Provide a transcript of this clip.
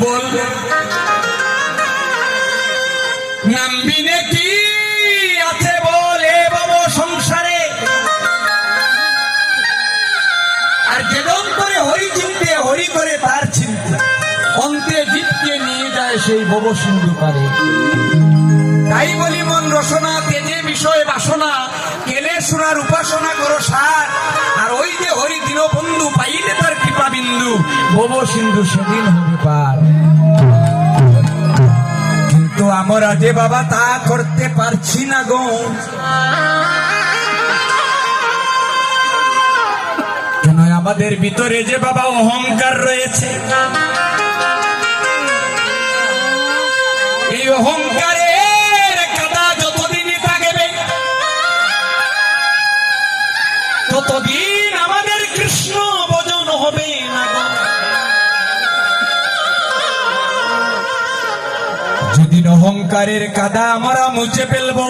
বল নামবিনে কি আছে বলে বাবা সংসারে আর যেদম করে হরি চিনতে হরি করে তার চিনতে অন্তে জীবকে নিয়ে যায় সেই ভব সিন্ধু পারে। তাই বলি মন রসনা তেজে বিষয় বাসনা কেলে সোনার উপাসনা করো সার আর ওই যে হরি দীনবন্ধু পাইলে তার কৃপা বিন্দু ভব সিন্ধু সেদিন হবে পার। কিন্তু আমরা যে বাবা তা করতে পারছি না গো, কেন আমাদের ভিতরে যে বাবা অহংকার রয়েছে, এই অহংকারের কাদা যতদিনই থাকবে ততদিন আমাদের কৃষ্ণ ভজন হবে না গো। যেদিন অহংকারের কাদা আমরা মুছে ফেলবো